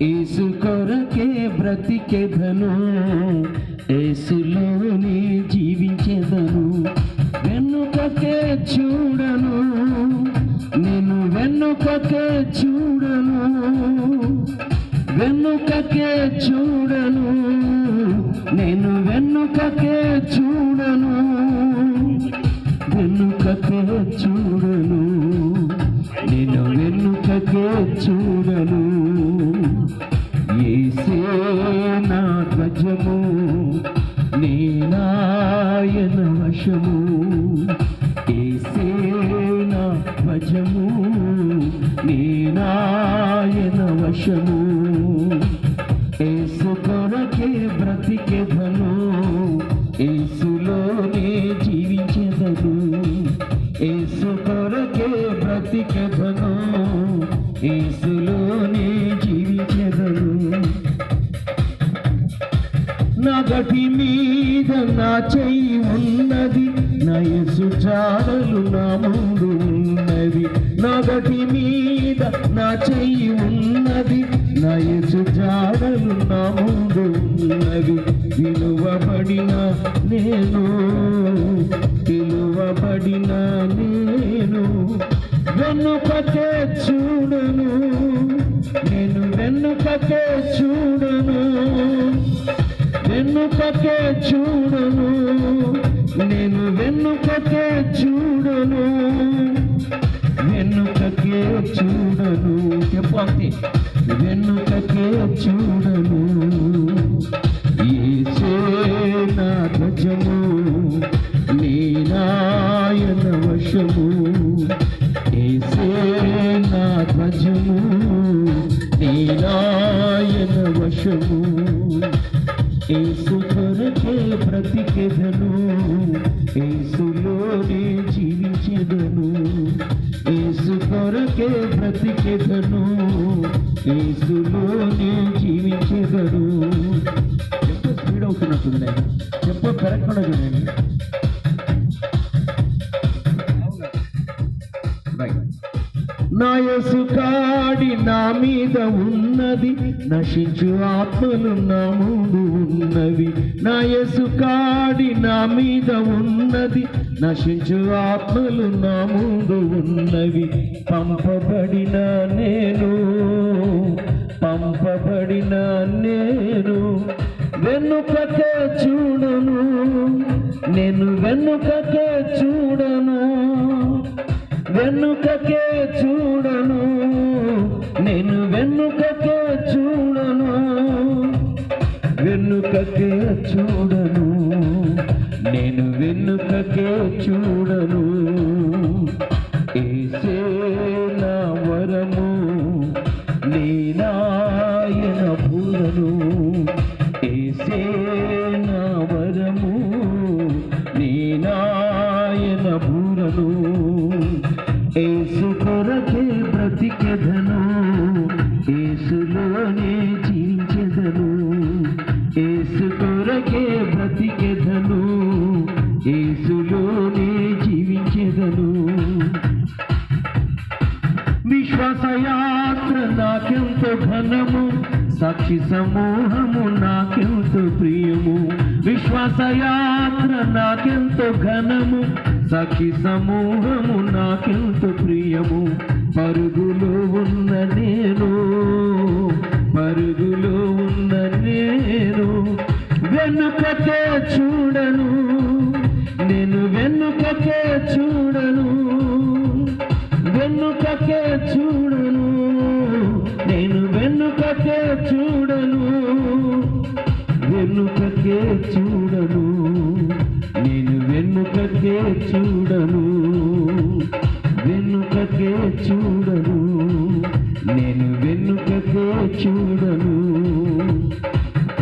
యేసు కొరకే బ్రతికెదను, యేసులోనే జీవించెదను. వెనుకకే చూడను, నేను వెనుకకే చూడను, వెనుకకే చూడను, నేను వెనుకకే చూడను, వెనుకకే చూడను, నేను వెనుకకే చూడను. యేసే నా ధ్వజము, నేనాయన వశము. యేసే నా ధ్వజము, నేనాయన వశము. యేసు కొరకే బ్రతికెదను, యేసులోనే జీవించెదను. యేసు కొరకే బ్రతికెదను, యేసులోనే జీవించెదను. నా గటి మీద నా చెయ్యి ఉన్నది, నా యేసు జాడలు నా ముందు ఉన్నది. నా గటి మీద నా చెయ్యి ఉన్నది, నా యేసు జాడలు నా ముందు ఉన్నది. పిలువబడిన నేను, పిలువబడిన నేను వెనుకకే చూడను, నేను వెనుకకే చూడను, వెనుకకే చూడను, నేను వెనుకకే చూడను, వెనుకకే చూడను. చెప్పండి, వెనుకకే చూడను. యేసే నా ధ్వజము, నేనాయన వశము. యేసే నా ధ్వజము, నేనాయన వశము. యేసు కొరకే బ్రతికెదను, యేసులోనే జీవించెదను. యేసు కొరకే బ్రతికెదను, యేసులోనే జీవించెదను. ఎంతో స్పీడ్ అవుతున్నట్టుంది నేను, ఎంతో పెరగకుండా చూడండి. నా యేసు కాడి నా మీద ఉన్నది, నశించు ఆత్మలు నా ముందు ఉన్నవి. నా యేసు కాడి నా మీద ఉన్నది, నశించు ఆత్మలు నా ముందు ఉన్నవి. పంపబడిన నేను, పంపబడిన నేను వెనుకకే చూడను, నేను వెనుకకే చూడను, వెనుకకే చూడను, నేను వెనుకకే చూడను, వెనుకకే చూడను, నేను వెనుకకే చూడను. యేసే నా వరము, నేనాయన పూరను. యేసే నా వరము, నేనాయన పూరను. యేసు కొరకే బ్రతికెదను, యేసులోనే జీవించెదను. యేసు కొరకే బ్రతికెదను, యేసులోనే జీవించెదను. విశ్వాసయాత్ర నాకెంతో ఘనము, సాక్షి సమూహము నాకెంతో ప్రియము. విశ్వాసయాత్ర నాకెంతో ఘనము, సాక్షి సమూహము నాకెంతో ప్రియము. పరుగులో ఉన్న నేను, పరుగులో ఉన్న నేను వెనుకకే చూడను, నేను వెనుకకే చూడను, వెనుకకే చూడను, నేను వెనుకకే చూడను, వెనుకకే చూడను, నేను వెనుకకే చూడను, వెనుకకే చూడను, నేను వెనుకకే చూడను.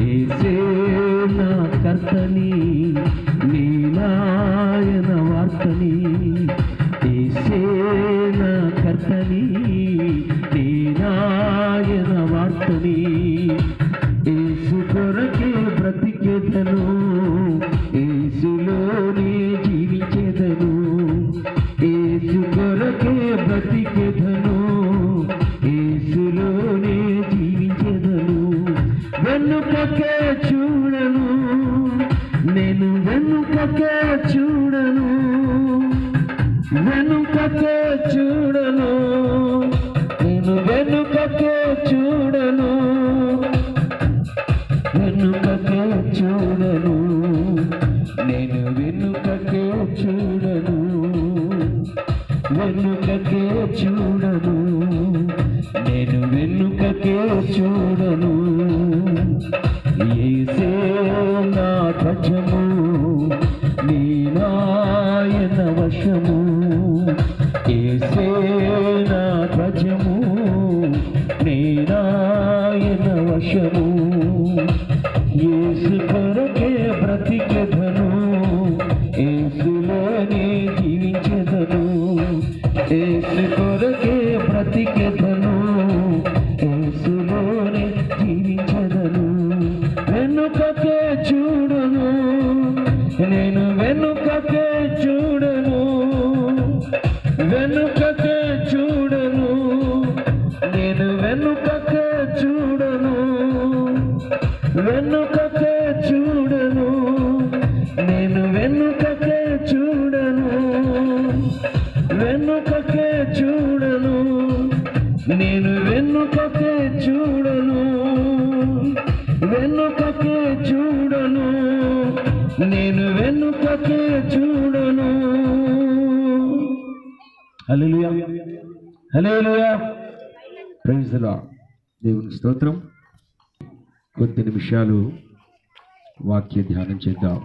యేసే నా కర్తని, నీనాయన వార్తని. యేసే నా కర్తని, నీనాయన వార్తని. యేసు కొరకే బ్రతికెదను, యేసులోనే జీవించెదను. యేసు కొరకే బ్రతికెదను, యేసులోనే జీవించెదను. వెనుకకే చూడను, నేను వెనుకకే చూడను, వెనుకకే చూడను, నేను వెనుకకే చూడను, వెనుకకే చూడను, నేను వెనుకకే చూడను, వెనుకకే చూడను, నేను వెనుకకే చూడను. యేసే నా ధ్వజము, నీ నాయన వశము, యేసే నా ధ్వజము, నీ నాయన వశము. యేసు కొరకే బ్రతికెదను, యేసులోనే జీవించెదను, యేసు కొరకే బ్రతికెదను, యేసులోనే జీవించెదను. వెనుకకే చూడను, నేను వెనుకకే చూడను, వెనుకకే చూడను, నేను వెనుకకే చూడను, వెనుకకే చూడను, నేను వెనుకకే చూడను, వెనుకకే చూడను, నేను వెనుకకే చూడను, వెనుకకే చూడను, నేను వెనుకకే చూడను. హల్లెలూయా, హల్లెలూయా, ప్రైజ్ ది లార్డ్. దేవుని స్తోత్రం. కొద్ది నిమిషాలు వాక్య ధ్యానం చేద్దాం.